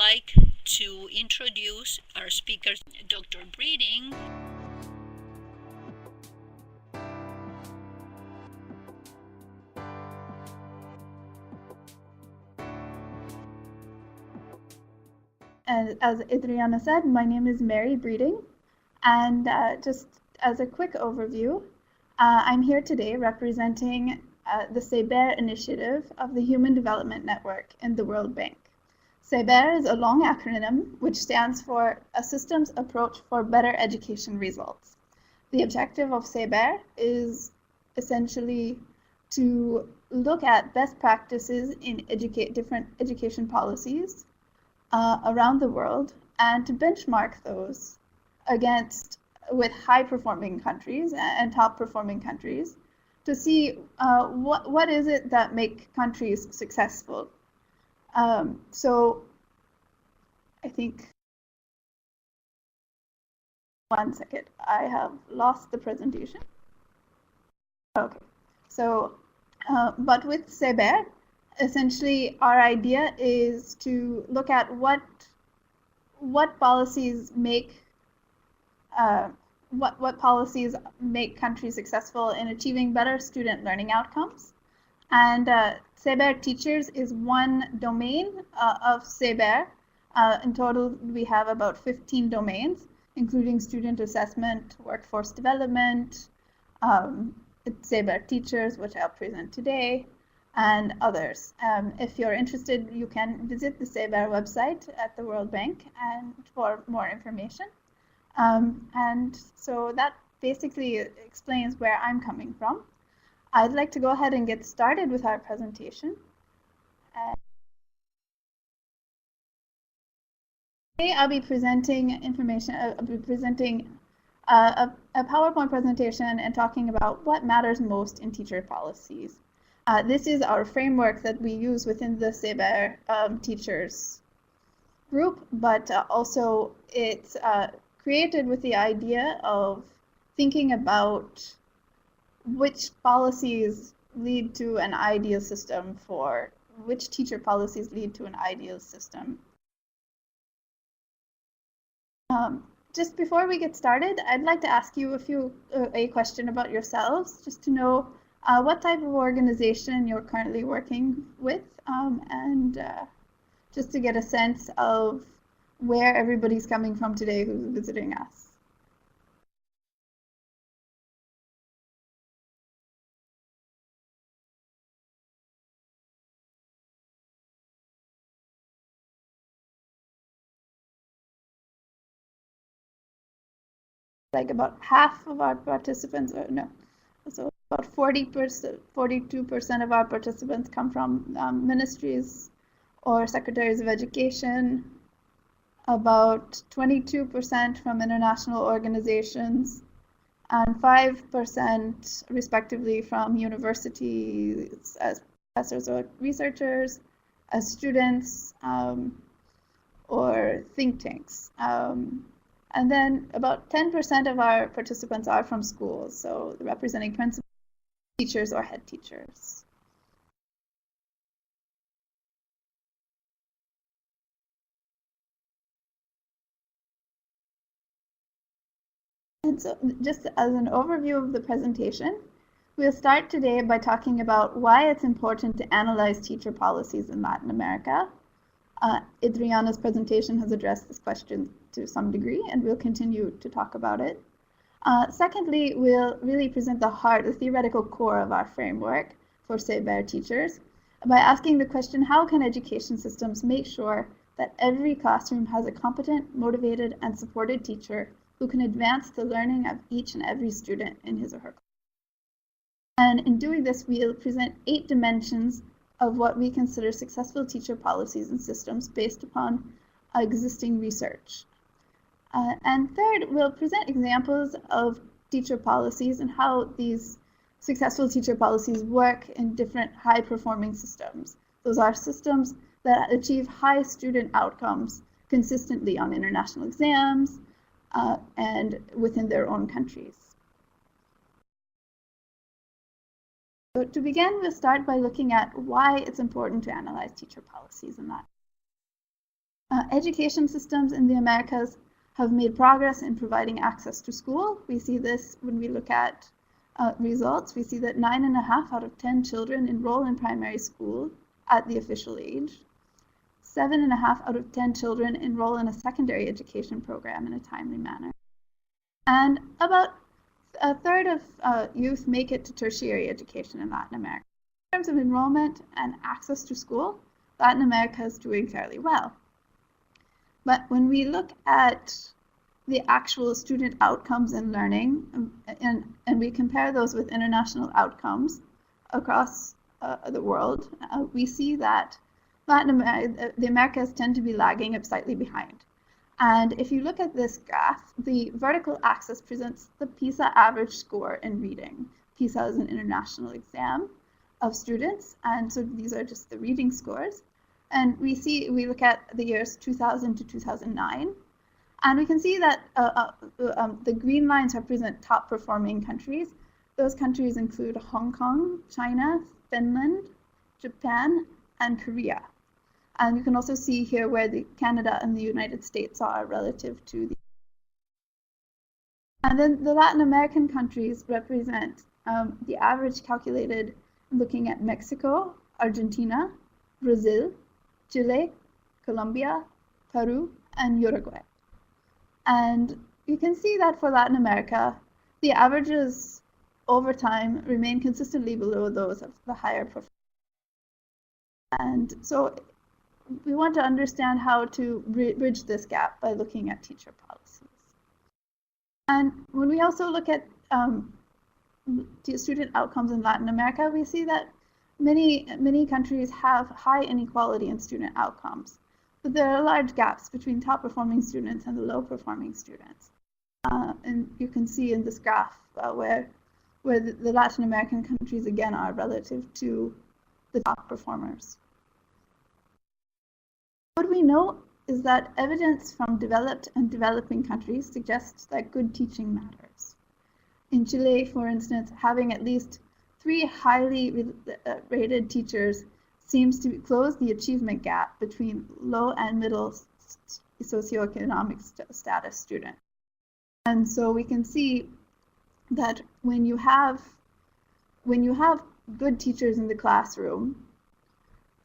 like to introduce our speaker, Dr. Breeding. As Adriana said, my name is Mary Breeding, and just as a quick overview, I'm here today representing the SABER initiative of the Human Development Network in the World Bank. SABER is a long acronym which stands for a systems approach for better education results. The objective of SABER is essentially to look at best practices in different education policies around the world and to benchmark those with high-performing countries and top-performing countries to see what is it that make countries successful. So I think, one second, I have lost the presentation. Okay, so but with SABER, essentially our idea is to look at what policies make what policies make countries successful in achieving better student learning outcomes. And SABER-Teachers is one domain of SABER. In total, we have about 15 domains, including student assessment, workforce development, SABER-Teachers, which I'll present today, and others. If you're interested, you can visit the SABER website at the World Bank and for more information. And so that basically explains where I'm coming from. I'd like to go ahead and get started with our presentation. Today I'll be presenting information, I'll be presenting a PowerPoint presentation and talking about what matters most in teacher policies. This is our framework that we use within the SABER Teachers group, but also it's created with the idea of thinking about which policies lead to an ideal system which teacher policies lead to an ideal system. Just before we get started, I'd like to ask you a question about yourselves, just to know what type of organization you're currently working with, and just to get a sense of where everybody's coming from today who's visiting us. Like about half of our participants, so about 42% of our participants come from ministries or secretaries of education, about 22% from international organizations, and 5% respectively from universities as professors or researchers, as students, or think tanks. And then about 10% of our participants are from schools, so representing principal teachers or head teachers. And so just as an overview of the presentation, we'll start today by talking about why it's important to analyze teacher policies in Latin America. Adriana's presentation has addressed this question to some degree, and we'll continue to talk about it. Secondly, we'll really present the theoretical core of our framework for SABER-Teachers by asking the question, how can education systems make sure that every classroom has a competent, motivated, and supported teacher who can advance the learning of each and every student in his or her class? And in doing this, we'll present 8 dimensions of what we consider successful teacher policies and systems based upon existing research. And third, we'll present examples of teacher policies and how these successful teacher policies work in different high-performing systems. Those are systems that achieve high student outcomes consistently on international exams and within their own countries. So to begin, we'll start by looking at why it's important to analyze teacher policies in that. Education systems in the Americas have made progress in providing access to school. We see this when we look at results. We see that 9.5 out of 10 children enroll in primary school at the official age. 7.5 out of 10 children enroll in a secondary education program in a timely manner. And about a third of youth make it to tertiary education in Latin America. In terms of enrollment and access to school, Latin America is doing fairly well. But when we look at the actual student outcomes in learning, and we compare those with international outcomes across the world, we see that the Americas tend to be lagging up slightly behind. And if you look at this graph, the vertical axis presents the PISA average score in reading. PISA is an international exam of students, and so these are just the reading scores. And we look at the years 2000 to 2009, and we can see that the green lines represent top performing countries. Those countries include Hong Kong, China, Finland, Japan, and Korea. And you can also see here where Canada and the United States are relative to the. And then the Latin American countries represent the average calculated looking at Mexico, Argentina, Brazil, Chile, Colombia, Peru, and Uruguay. And you can see that for Latin America, the averages over time remain consistently below those of the higher performers. And so we want to understand how to bridge this gap by looking at teacher policies. And when we also look at student outcomes in Latin America, we see that many countries have high inequality in student outcomes, but there are large gaps between top performing students and the low performing students. And you can see in this graph where the Latin American countries again are relative to the top performers. What we know is that evidence from developed and developing countries suggests that good teaching matters. In Chile, for instance, having at least 3 highly rated teachers seems to close the achievement gap between low and middle socioeconomic status students. And so we can see that when you have good teachers in the classroom,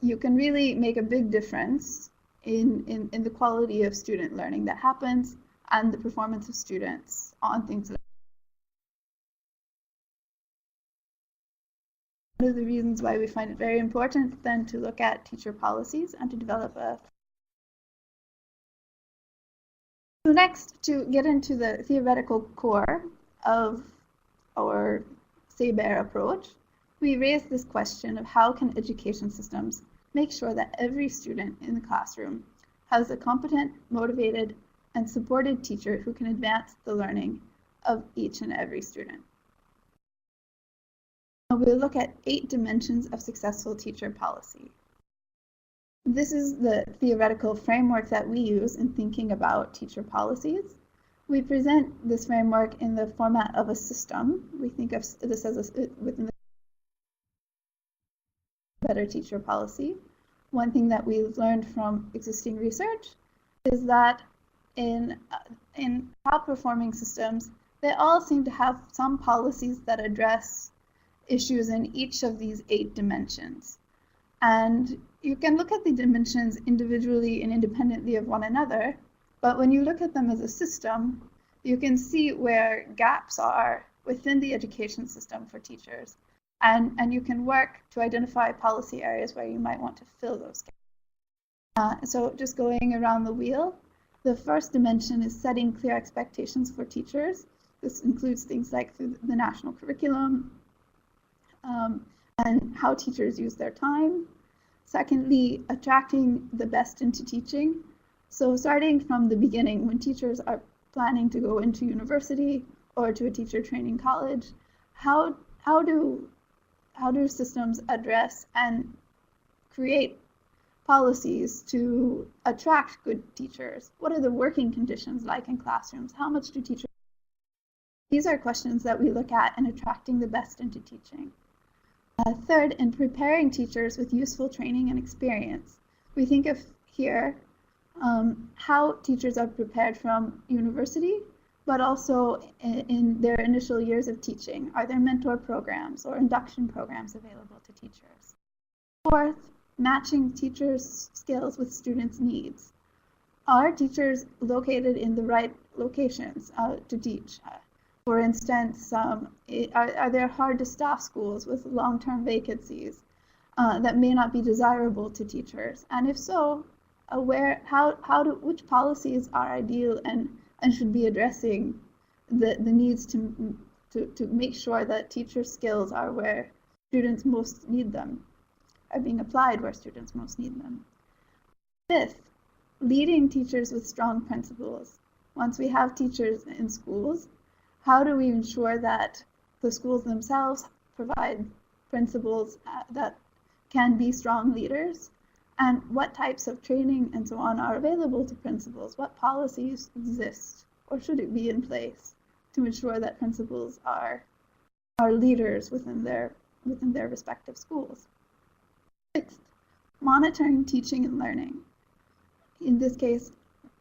you can really make a big difference in the quality of student learning that happens and the performance of students on things like one of the reasons why we find it very important then to look at teacher policies and to develop a. So next, to get into the theoretical core of our SABER approach, we raise this question of how can education systems make sure that every student in the classroom has a competent, motivated, and supported teacher who can advance the learning of each and every student. We'll look at 8 dimensions of successful teacher policy. This is the theoretical framework that we use in thinking about teacher policies. We present this framework in the format of a system. We think of this as within the better teacher policy. One thing that we've learned from existing research is that in top performing systems, they all seem to have some policies that address issues in each of these 8 dimensions. And you can look at the dimensions individually and independently of one another, but when you look at them as a system, you can see where gaps are within the education system for teachers. And you can work to identify policy areas where you might want to fill those gaps. So just going around the wheel, the first dimension is setting clear expectations for teachers. This includes things like the national curriculum and how teachers use their time. Secondly, attracting the best into teaching. So starting from the beginning, when teachers are planning to go into university or to a teacher training college, how do systems address and create policies to attract good teachers? What are the working conditions like in classrooms? How much do teachers? These are questions that we look at in attracting the best into teaching. Third, in preparing teachers with useful training and experience. We think of here how teachers are prepared from university, but also in their initial years of teaching. Are there mentor programs or induction programs available to teachers? Fourth, matching teachers' skills with students' needs. Are teachers located in the right locations to teach? For instance, are there hard-to-staff schools with long-term vacancies that may not be desirable to teachers? And if so, which policies are ideal and should be addressing the needs to make sure that teacher skills are where students most need them, are being applied where students most need them. Fifth, leading teachers with strong principles. Once we have teachers in schools, how do we ensure that the schools themselves provide principals that can be strong leaders? And what types of training and so on are available to principals? What policies exist or should it be in place to ensure that principals are leaders within their respective schools? Sixth, monitoring teaching and learning. In this case,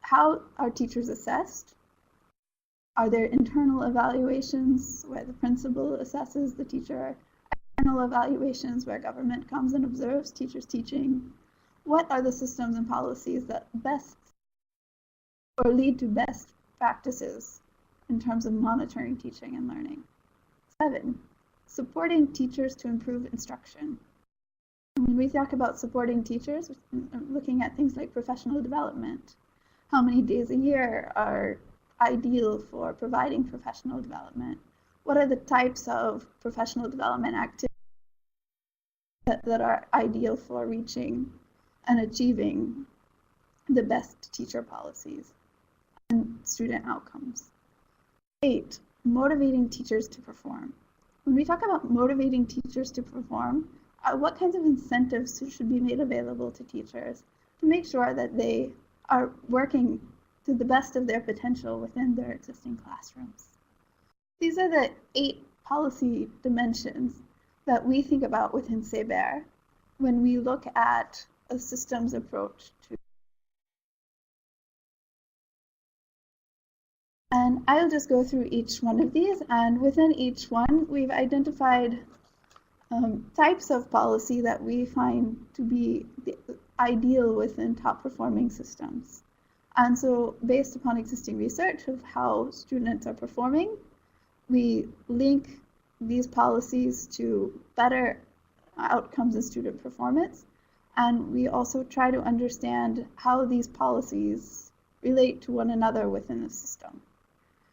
how are teachers assessed? Are there internal evaluations where the principal assesses the teacher? External evaluations where government comes and observes teachers teaching? What are the systems and policies that best or lead to best practices in terms of monitoring teaching and learning? 7, supporting teachers to improve instruction. When we talk about supporting teachers, looking at things like professional development, how many days a year are ideal for providing professional development? What are the types of professional development activities that are ideal for reaching and achieving the best teacher policies and student outcomes? 8, motivating teachers to perform. When we talk about motivating teachers to perform, what kinds of incentives should be made available to teachers to make sure that they are working to the best of their potential within their existing classrooms? These are the 8 policy dimensions that we think about within SABER when we look at a systems approach to. And I'll just go through each one of these, and within each one we've identified types of policy that we find to be ideal within top performing systems. And so based upon existing research of how students are performing, we link these policies to better outcomes in student performance. And we also try to understand how these policies relate to one another within the system.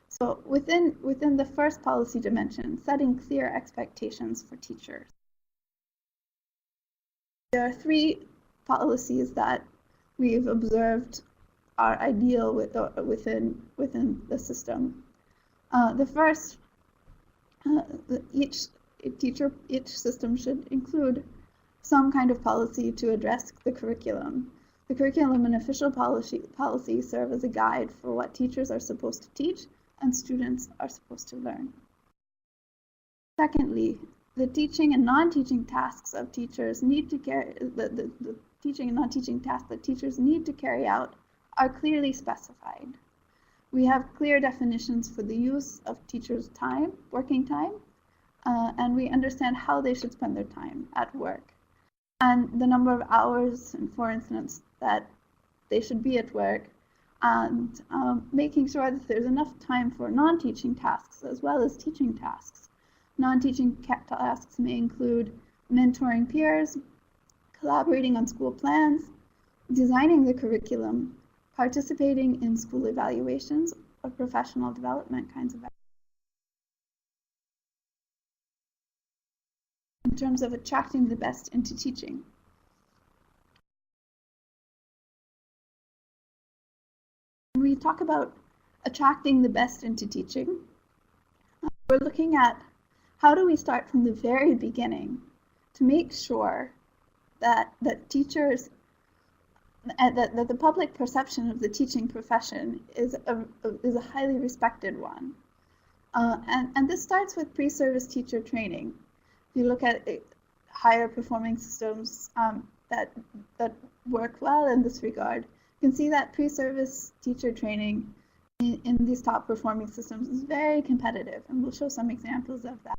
So within the first policy dimension, setting clear expectations for teachers. There are 3 policies that we've observed are ideal within the system. The first, each system should include some kind of policy to address the curriculum. The curriculum and official policy serve as a guide for what teachers are supposed to teach and students are supposed to learn. Secondly, the teaching and non-teaching tasks of teachers need to carry the teaching and non-teaching tasks that teachers need to carry out are clearly specified. We have clear definitions for the use of teachers' time, working time, and we understand how they should spend their time at work. And the number of hours, and for instance, that they should be at work, and making sure that there's enough time for non-teaching tasks as well as teaching tasks. Non-teaching tasks may include mentoring peers, collaborating on school plans, designing the curriculum, participating in school evaluations, or professional development kinds of activities. In terms of attracting the best into teaching. When we talk about attracting the best into teaching, we're looking at how do we start from the very beginning to make sure that teachers, that the public perception of the teaching profession is a highly respected one. And this starts with pre-service teacher training. If you look at higher performing systems that work well in this regard, You can see that pre-service teacher training in these top performing systems is very competitive, and we'll show some examples of that.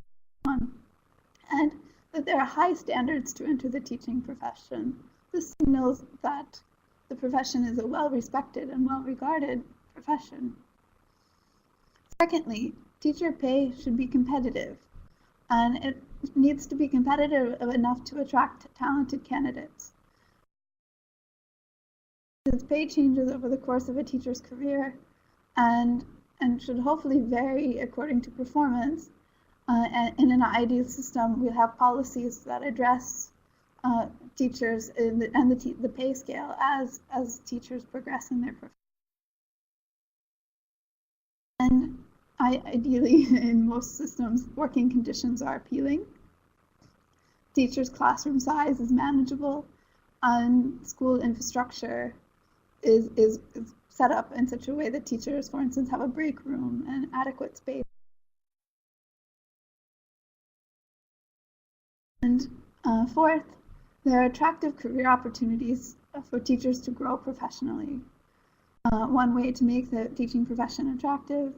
And that there are high standards to enter the teaching profession. This signals that the profession is a well-respected and well-regarded profession. Secondly, teacher pay should be competitive, and it needs to be competitive enough to attract talented candidates. Its pay changes over the course of a teacher's career and should hopefully vary according to performance. And in an ideal system, we have policies that address teachers and the pay scale as teachers progress in their profession. And ideally, in most systems, working conditions are appealing. Teachers' classroom size is manageable, and school infrastructure is set up in such a way that teachers, for instance, have a break room and adequate space. And fourth, there are attractive career opportunities for teachers to grow professionally. One way to make the teaching profession attractive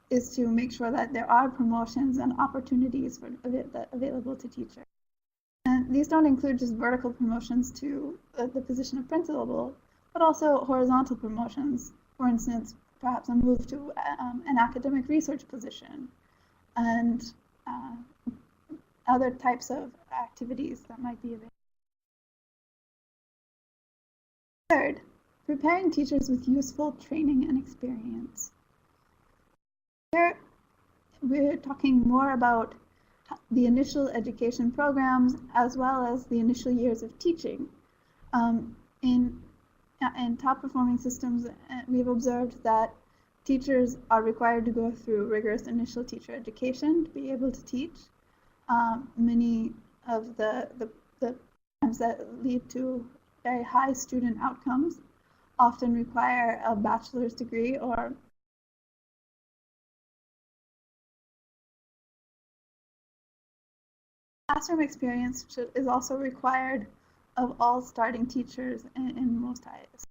is to make sure that there are promotions and opportunities available to teachers. And these don't include just vertical promotions to the position of principal, but also horizontal promotions. For instance, perhaps a move to an academic research position and other types of activities that might be available. Third, preparing teachers with useful training and experience. Here, we're talking more about the initial education programs as well as the initial years of teaching. In top performing systems, we've observed that teachers are required to go through rigorous initial teacher education to be able to teach. Many of the programs that lead to very high student outcomes often require a bachelor's degree or classroom experience is also required of all starting teachers in most ITES.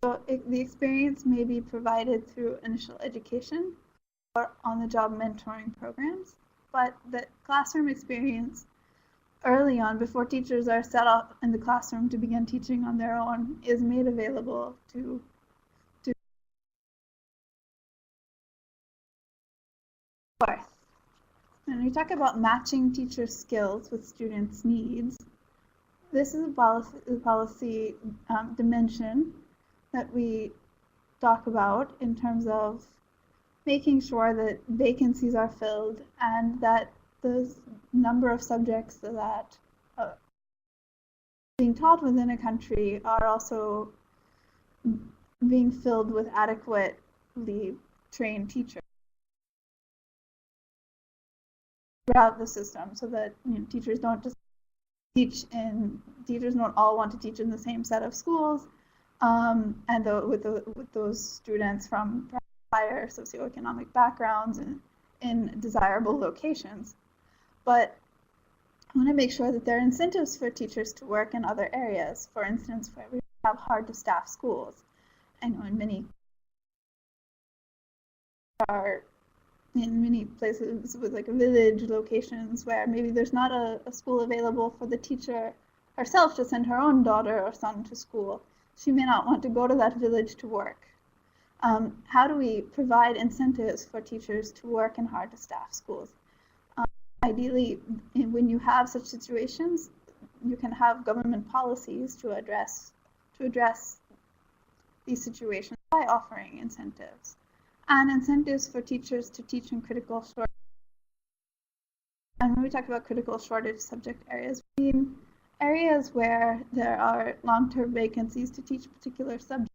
So the experience may be provided through initial education or on-the-job mentoring programs, but the classroom experience early on, before teachers are set up in the classroom to begin teaching on their own, is made available to fourth. When we talk about matching teacher skills with students' needs, this is a policy dimension that we talk about in terms of making sure that vacancies are filled and that the number of subjects that being taught within a country are also being filled with adequately trained teachers throughout the system, so that teachers don't just teachers don't all want to teach in the same set of schools, and with those students from higher socioeconomic backgrounds and in desirable locations. But I want to make sure that there are incentives for teachers to work in other areas. For instance, where we have hard to staff schools. I know in many places with like village locations where maybe there's not a school available for the teacher herself to send her own daughter or son to school. She may not want to go to that village to work. How do we provide incentives for teachers to work in hard to staff schools? Ideally, when you have such situations, you can have government policies to address these situations by offering incentives. And incentives for teachers to teach in critical shortage. And when we talk about critical shortage subject areas, we mean areas where there are long-term vacancies to teach particular subjects.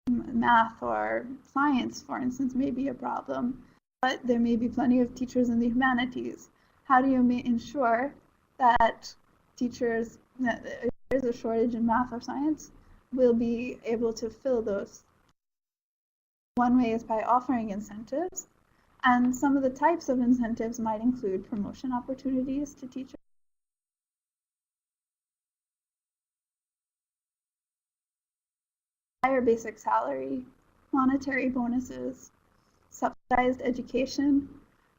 Math or science, for instance, may be a problem, but there may be plenty of teachers in the humanities. How do you ensure that teachers, that if there's a shortage in math or science, will be able to fill those? One way is by offering incentives, and some of the types of incentives might include promotion opportunities to teachers, higher basic salary, monetary bonuses, subsidized education,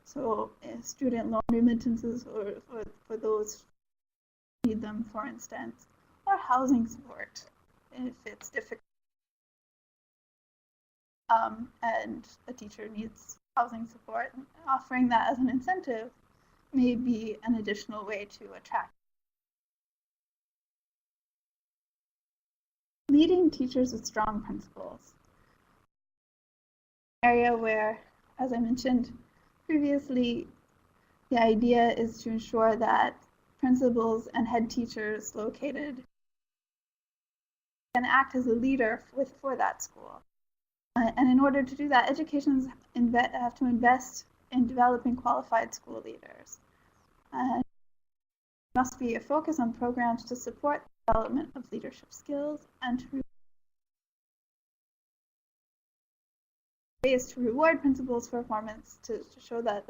so student loan remittances for those who need them, for instance, or housing support if it's difficult and a teacher needs housing support. Offering that as an incentive may be an additional way to attract. Leading teachers with strong principles. Area where, as I mentioned previously, the idea is to ensure that principals and head teachers located can act as a leader for that school. And in order to do that, educations have to invest in developing qualified school leaders. And there must be a focus on programs to support the development of leadership skills and ways to reward principals' performance to show that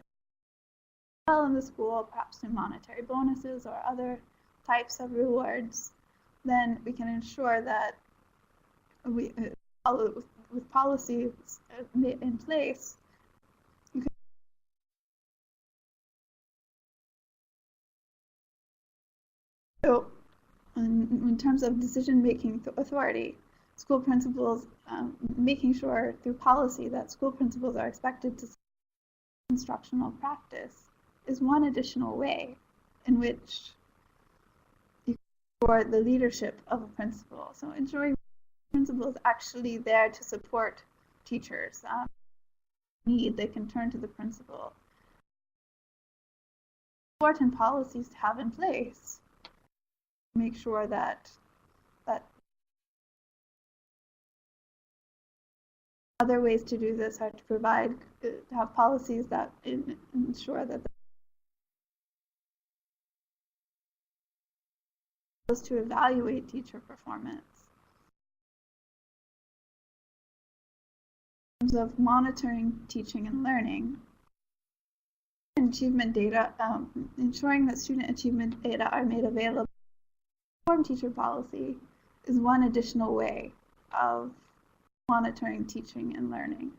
well in the school, perhaps through monetary bonuses or other types of rewards. Then we can ensure that we follow with policies in place. So in terms of decision-making authority, school principals, making sure through policy that school principals are expected to instructional practice is one additional way in which you ensure the leadership of a principal. So ensuring principal is actually there to support teachers. They can turn to the principal. Important policies to have in place. Make sure that other ways to do this are to have policies that ensure that to evaluate teacher performance. In terms of monitoring teaching and learning, achievement data, ensuring that student achievement data are made available. Informed teacher policy is one additional way of monitoring teaching and learning.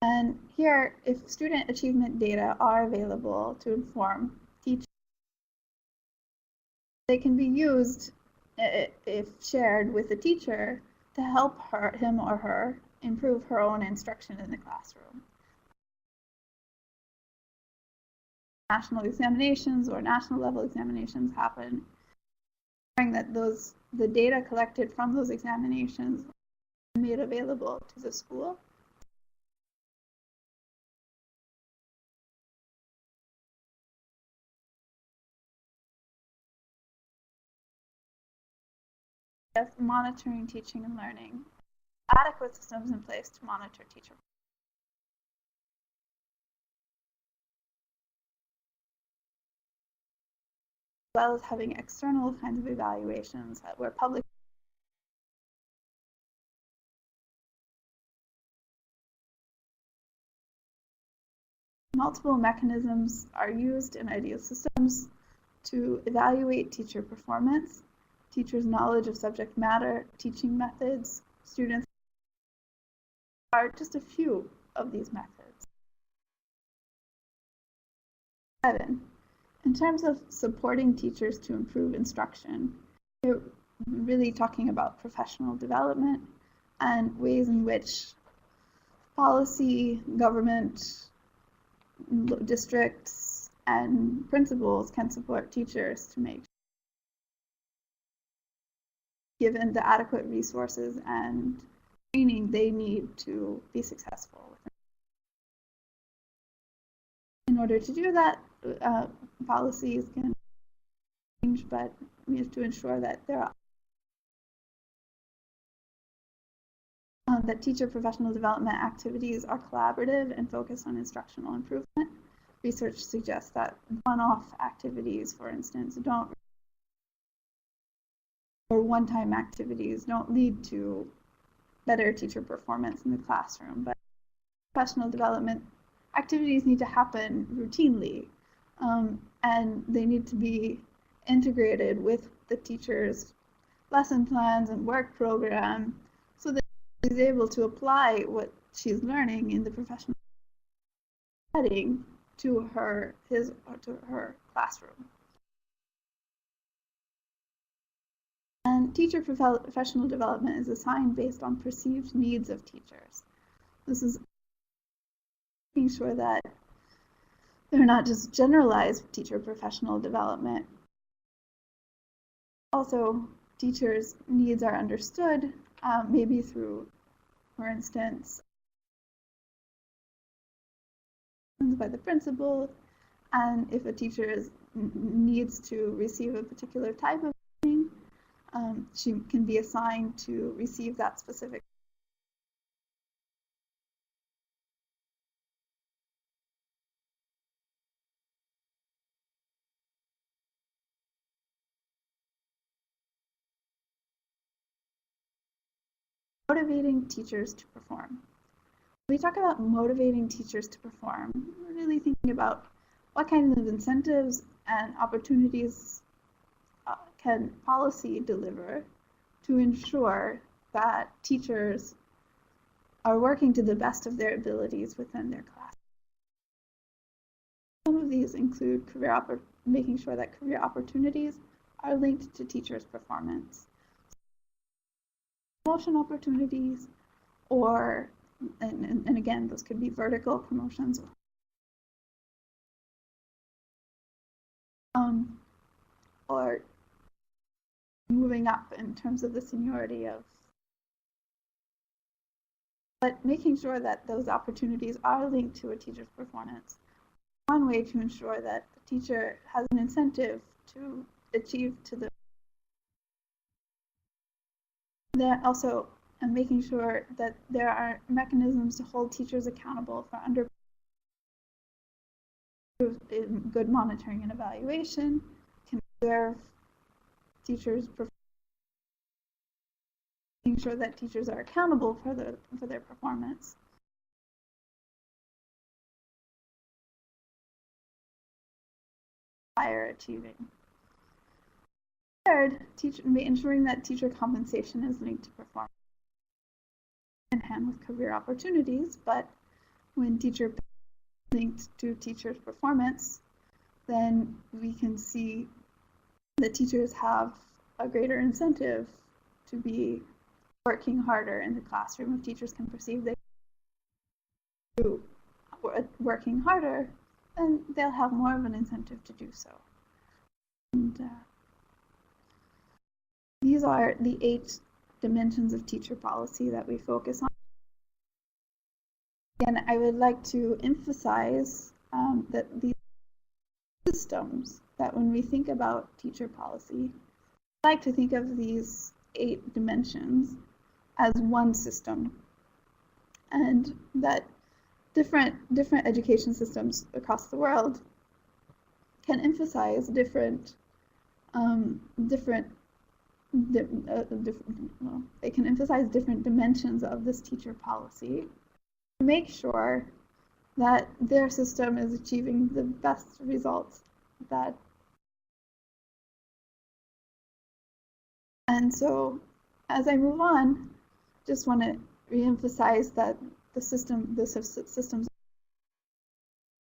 And here, if student achievement data are available to inform teaching, they can be used, if shared with the teacher, to help him or her improve her own instruction in the classroom. National examinations or national level examinations happen, ensuring that the data collected from those examinations are made available to the school. Monitoring teaching and learning. Adequate systems in place to monitor teacher. As well as having external kinds of evaluations where public multiple mechanisms are used in ideal systems to evaluate teacher performance, teachers' knowledge of subject matter, teaching methods, students are just a few of these methods. 7. In terms of supporting teachers to improve instruction, we're really talking about professional development and ways in which policy, government, districts, and principals can support teachers to make given the adequate resources and training they need to be successful. In order to do that, policies can change, but we have to ensure that that teacher professional development activities are collaborative and focused on instructional improvement. Research suggests that one-off activities, for instance, or one-time activities don't lead to better teacher performance in the classroom, but professional development activities need to happen routinely, and they need to be integrated with the teacher's lesson plans and work program so that is able to apply what she's learning in the professional setting to her classroom. And teacher professional development is assigned based on perceived needs of teachers. This is making sure that they're not just generalized teacher professional development. Also, teachers' needs are understood, maybe through, for instance, by the principal, and if a teacher needs to receive a particular type of training, she can be assigned to receive that specific. Motivating teachers to perform. When we talk about motivating teachers to perform, we're really thinking about what kind of incentives and opportunities can policy deliver to ensure that teachers are working to the best of their abilities within their class. Some of these include making sure that career opportunities are linked to teachers' performance. Promotion opportunities, or, and again, those could be vertical promotions, or moving up in terms of the seniority of, but making sure that those opportunities are linked to a teacher's performance. One way to ensure that the teacher has an incentive to achieve to the. They're also making sure that there are mechanisms to hold teachers accountable for good monitoring and evaluation, can observe teachers, making sure that teachers are accountable for their performance. Higher achieving. Third, ensuring that teacher compensation is linked to performance. In hand with career opportunities, but when teacher linked to teachers' performance, then we can see that teachers have a greater incentive to be working harder in the classroom. If teachers can perceive they are working harder, then they'll have more of an incentive to do so. And these are the 8 dimensions of teacher policy that we focus on. Again, I would like to emphasize that these systems, that when we think about teacher policy, I like to think of these 8 dimensions as one system, and that different education systems across the world can emphasize different dimensions of this teacher policy to make sure that their system is achieving the best results that. And so, as I move on, just want to re-emphasize that the systems.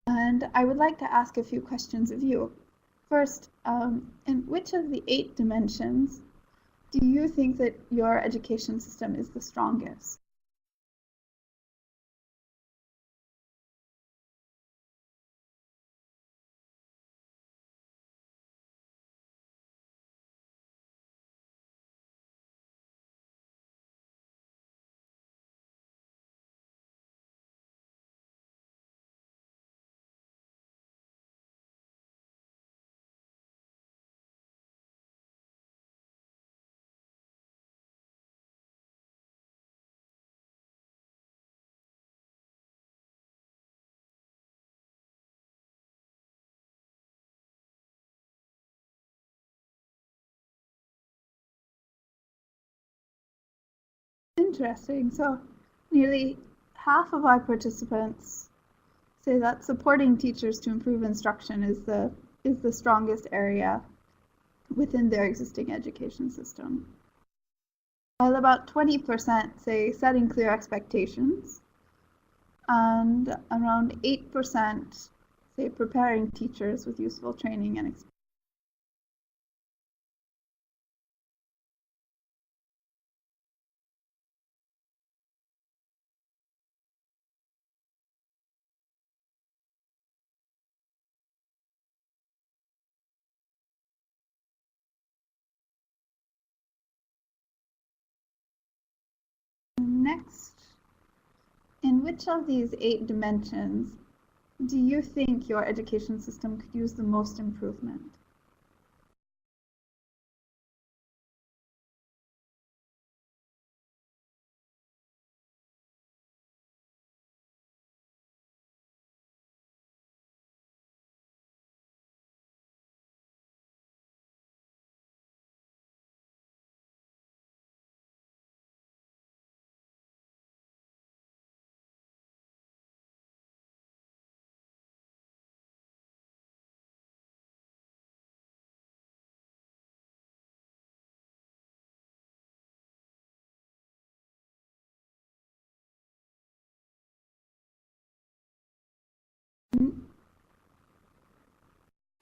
And I would like to ask a few questions of you. First, in which of the 8 dimensions do you think that your education system is the strongest? Interesting. So nearly half of our participants say that supporting teachers to improve instruction is the strongest area within their existing education system. while about 20% say setting clear expectations, and around 8% say preparing teachers with useful training and experience. Next, in which of these 8 dimensions do you think your education system could use the most improvement?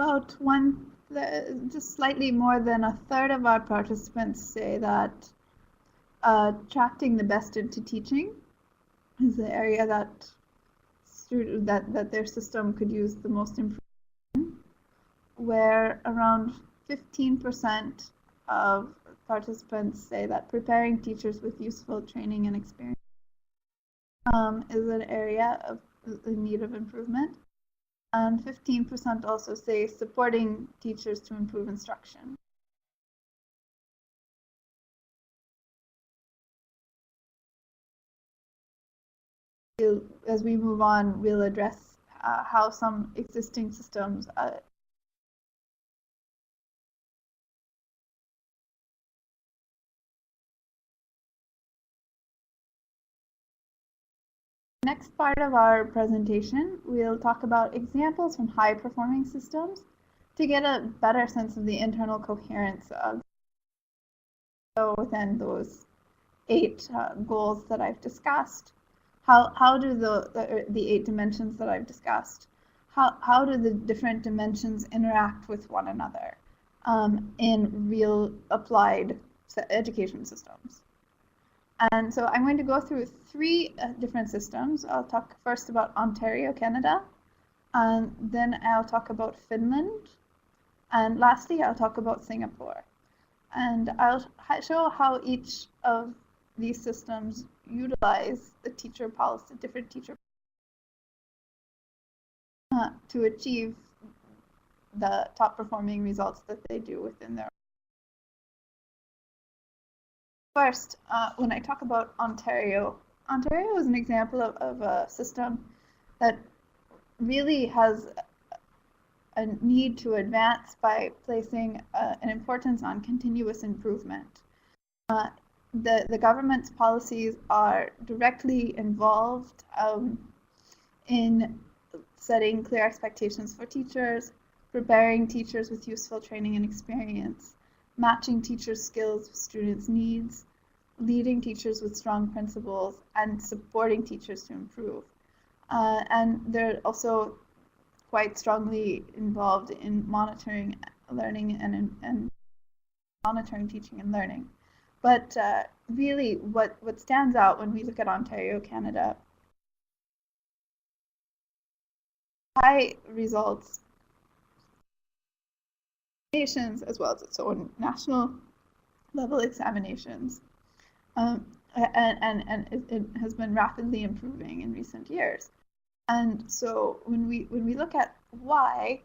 About just slightly more than a third of our participants say that attracting the best into teaching is the area that their system could use the most improvement, where around 15% of participants say that preparing teachers with useful training and experience is an area in need of improvement. And 15% also say supporting teachers to improve instruction. As we move on, we'll address how some existing systems Next part of our presentation, we'll talk about examples from high-performing systems to get a better sense of the internal coherence of within those 8 goals that I've discussed. How do the 8 dimensions that I've discussed, how do the different dimensions interact with one another in real applied education systems? And so I'm going to go through 3 different systems. I'll talk first about Ontario, Canada, and then I'll talk about Finland, and lastly I'll talk about Singapore. And I'll show how each of these systems utilize the teacher policy, different teacher to achieve the top performing results that they do within their. First, when I talk about Ontario, Ontario is an example of a system that really has a need to advance by placing an importance on continuous improvement. The government's policies are directly involved in setting clear expectations for teachers, preparing teachers with useful training and experience, matching teachers' skills with students' needs, leading teachers with strong principles, and supporting teachers to improve. And they're also quite strongly involved in monitoring learning and monitoring teaching and learning. But really what stands out when we look at Ontario, Canada, high results as well as its own national level examinations. And it has been rapidly improving in recent years. And so when we look at why,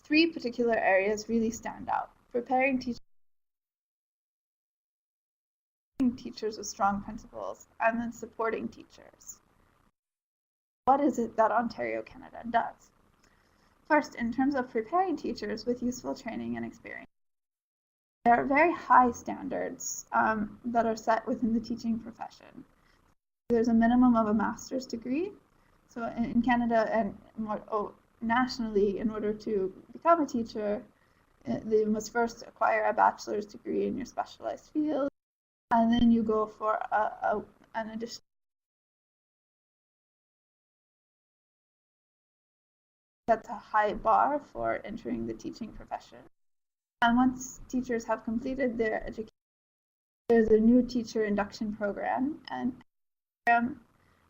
3 particular areas really stand out: preparing teachers with strong principles, and then supporting teachers. What is it that Ontario, Canada does? First, in terms of preparing teachers with useful training and experience, there are very high standards that are set within the teaching profession. There's a minimum of a master's degree. So in Canada and more nationally, in order to become a teacher, you must first acquire a bachelor's degree in your specialized field. and then you go for an additional. That's a high bar for entering the teaching profession. And once teachers have completed their education, there's a new teacher induction program, and the program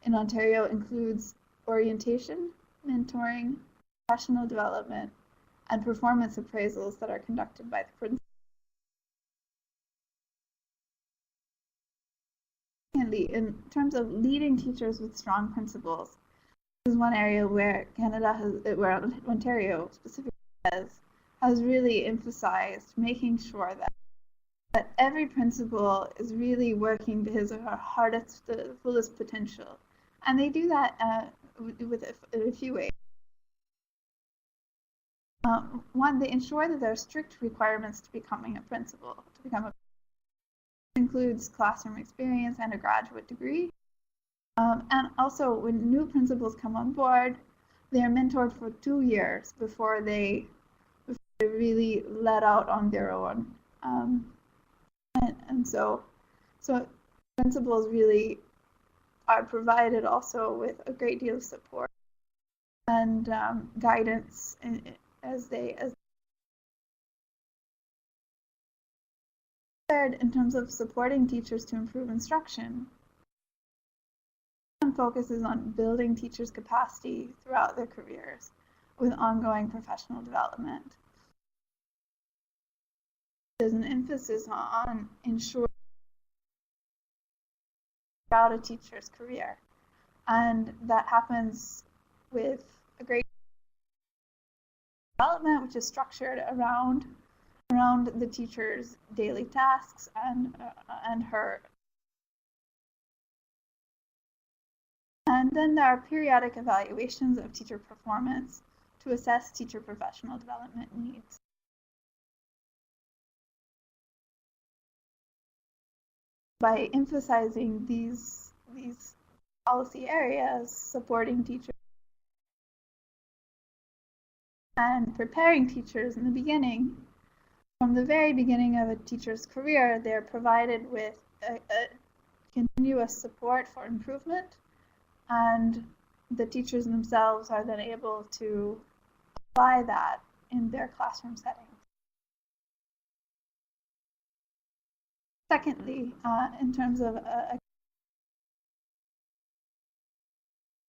in Ontario includes orientation, mentoring, professional development, and performance appraisals that are conducted by the principal. Secondly, in terms of leading teachers with strong principles, this is one area where where Ontario specifically has really emphasized making sure that every principal is really working to his or her hardest, the fullest potential. And they do that with a few ways. One, they ensure that there are strict requirements to becoming a principal. Includes classroom experience and a graduate degree. And also, when new principals come on board, they are mentored for 2 years before they really let out on their own. And so principals really are provided also with a great deal of support and guidance as third, in terms of supporting teachers to improve instruction, focuses on building teachers' capacity throughout their careers with ongoing professional development. There's an emphasis on ensuring throughout a teacher's career, and that happens with a great development which is structured around the teacher's daily tasks and her. And then there are periodic evaluations of teacher performance to assess teacher professional development needs. By emphasizing these policy areas, supporting teachers and preparing teachers in the beginning, from the very beginning of a teacher's career, they're provided with a continuous support for improvement, and the teachers themselves are then able to apply that in their classroom settings. Secondly, in terms of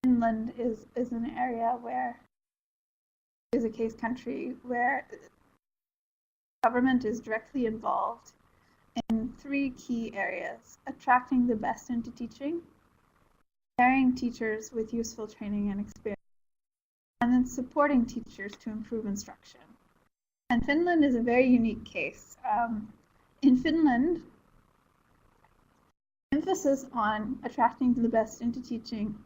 Finland is an area where is a case country where government is directly involved in 3 key areas: attracting the best into teaching, preparing teachers with useful training and experience, and then supporting teachers to improve instruction. And Finland is a very unique case. In Finland, emphasis on attracting the best into teaching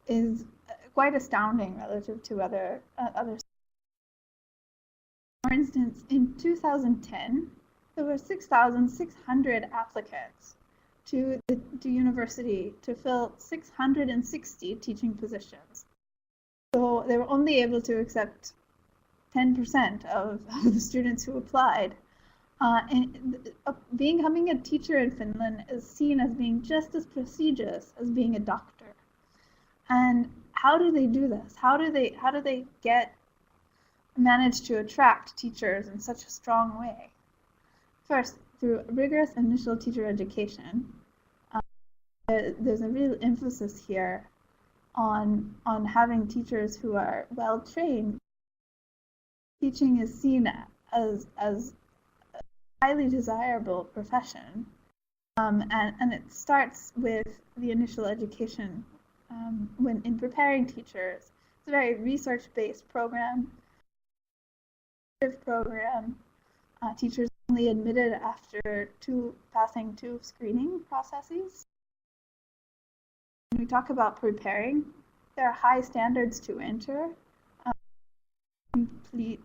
is quite astounding relative to other. For instance, in 2010, there were 6,600 applicants to university to fill 660 teaching positions. So they were only able to accept 10% of the students who applied. And becoming a teacher in Finland is seen as being just as prestigious as being a doctor. And how do they do this? How do they manage to attract teachers in such a strong way? First, through rigorous initial teacher education. There's a real emphasis here on having teachers who are well trained. Teaching is seen as a highly desirable profession, and it starts with the initial education. When in preparing teachers, it's a very research-based program. Teachers only admitted after passing 2 screening processes. When we talk about preparing, there are high standards to enter, complete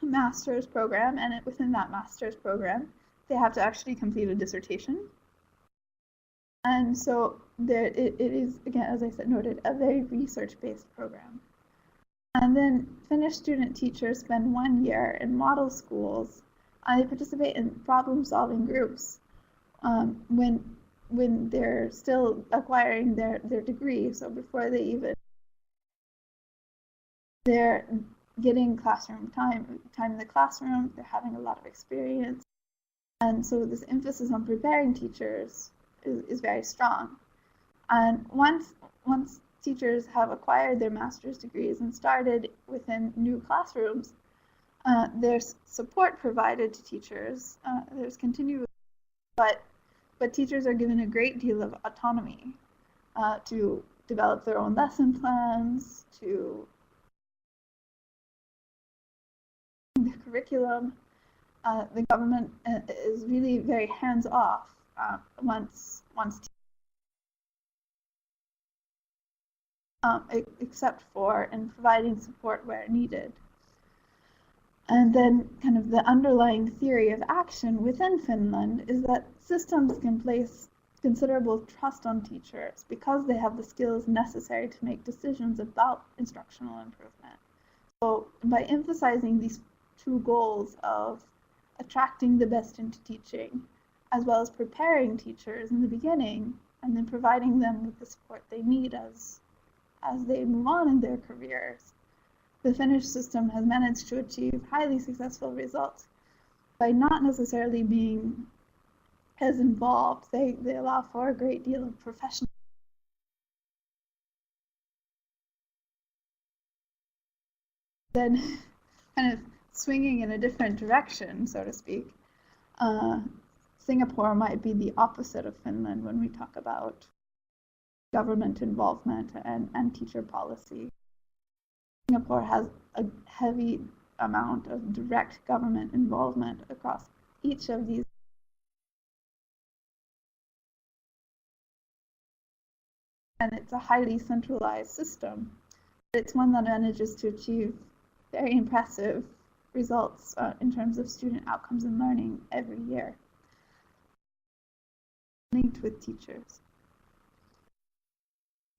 a master's program, and within that master's program, they have to actually complete a dissertation. And so it is, again, as I said, noted, a very research-based program. And then Finnish student teachers spend 1 year in model schools. They participate in problem-solving groups when they're still acquiring their degree, so before they even, they're getting classroom time in the classroom, they're having a lot of experience. And so this emphasis on preparing teachers is very strong. And once teachers have acquired their master's degrees and started within new classrooms, there's support provided to teachers. There's continuous, but teachers are given a great deal of autonomy to develop their own lesson plans, to the curriculum. The government is really very hands-off once except for in providing support where needed. And then kind of the underlying theory of action within Finland is that systems can place considerable trust on teachers because they have the skills necessary to make decisions about instructional improvement. So by emphasizing these two goals of attracting the best into teaching, as well as preparing teachers in the beginning, and then providing them with the support they need as they move on in their careers, the Finnish system has managed to achieve highly successful results by not necessarily being as involved. They allow for a great deal of professional. Then kind of swinging in a different direction, so to speak. Singapore might be the opposite of Finland when we talk about government involvement and teacher policy. Singapore has a heavy amount of direct government involvement across each of these. And it's a highly centralized system. It's one that manages to achieve very impressive results in terms of student outcomes and learning every year, linked with teachers.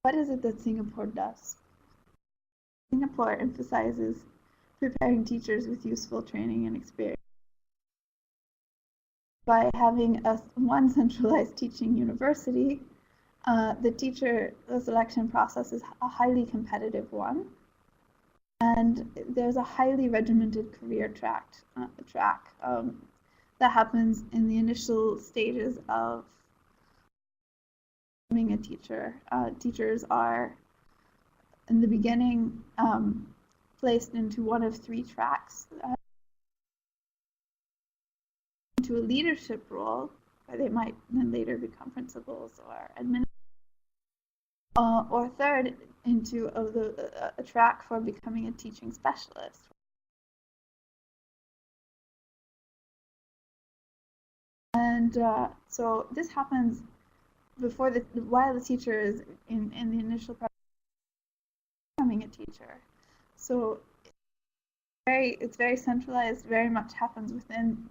What is it that Singapore does? Singapore emphasizes preparing teachers with useful training and experience. By having one centralized teaching university, the selection process is a highly competitive one. And there's a highly regimented career track that happens in the initial stages of becoming a teacher. Teachers are, in the beginning, placed into one of three tracks. Into a leadership role, where they might then later become principals or administrators. Or third, into a track for becoming a teaching specialist. And so this happens while the teacher is in the initial process of becoming a teacher. So it's very centralized, very much happens within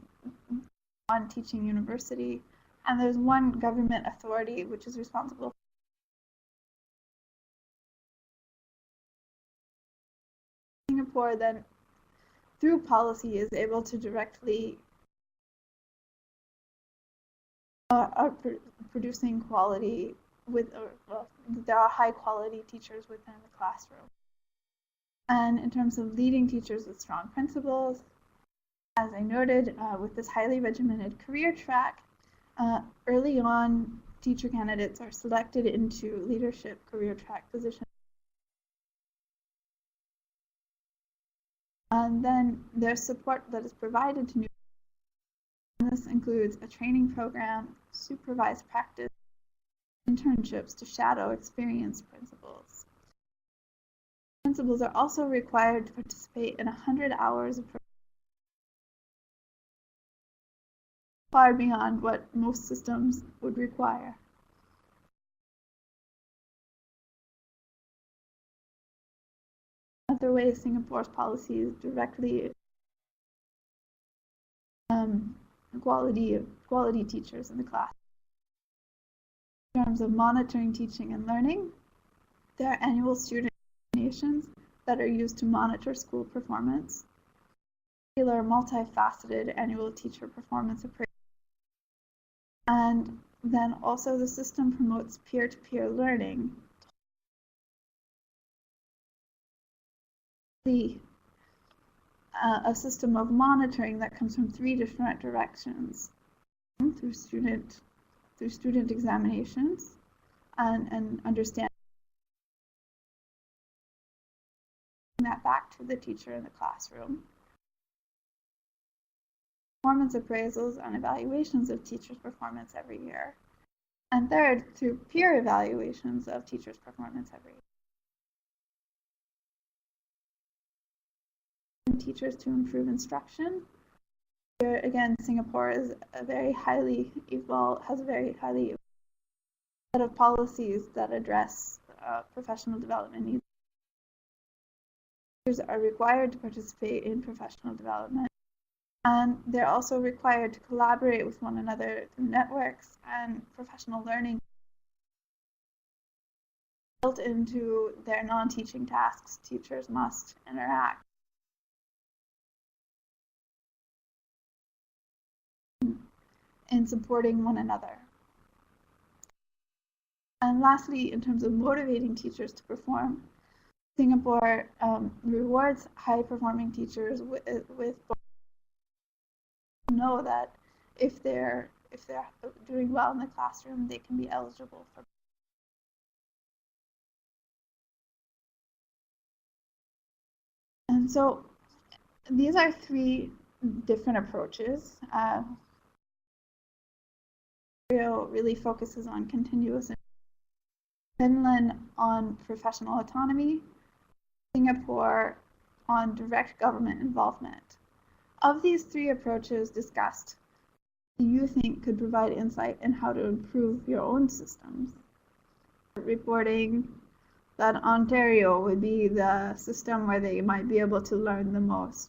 one teaching university, and there's one government authority which is responsible. Singapore then, through policy, is able to directly are producing quality there are high quality teachers within the classroom. And in terms of leading teachers with strong principles, as I noted, with this highly regimented career track, early on, teacher candidates are selected into leadership career track positions. And then there's support that is provided to new. This includes a training program, supervised practice, internships to shadow experienced principals. Principals are also required to participate in 100 hours of far beyond what most systems would require. Another way Singapore's policies directly quality teachers in the class. In terms of monitoring teaching and learning, there are annual student examinations that are used to monitor school performance. Multifaceted annual teacher performance appraisal And then also the system promotes peer-to-peer learning. A system of monitoring that comes from 3 different directions: through student examinations and understanding that back to the teacher in the classroom, performance appraisals and evaluations of teachers' performance every year, and third, through peer evaluations of teachers' performance every year. Teachers to improve instruction. Here again, Singapore is has a very highly set of policies that address professional development needs. Teachers are required to participate in professional development, and they're also required to collaborate with one another through networks and professional learning built into their non-teaching tasks. Teachers must interact in supporting one another. And lastly, in terms of motivating teachers to perform, Singapore rewards high-performing teachers with know that if they're doing well in the classroom, they can be eligible for. And so these are 3 different approaches. Really focuses on continuous. Finland on professional autonomy, Singapore on direct government involvement. Of these 3 approaches discussed, do you think could provide insight in how to improve your own systems? Reporting that Ontario would be the system where they might be able to learn the most.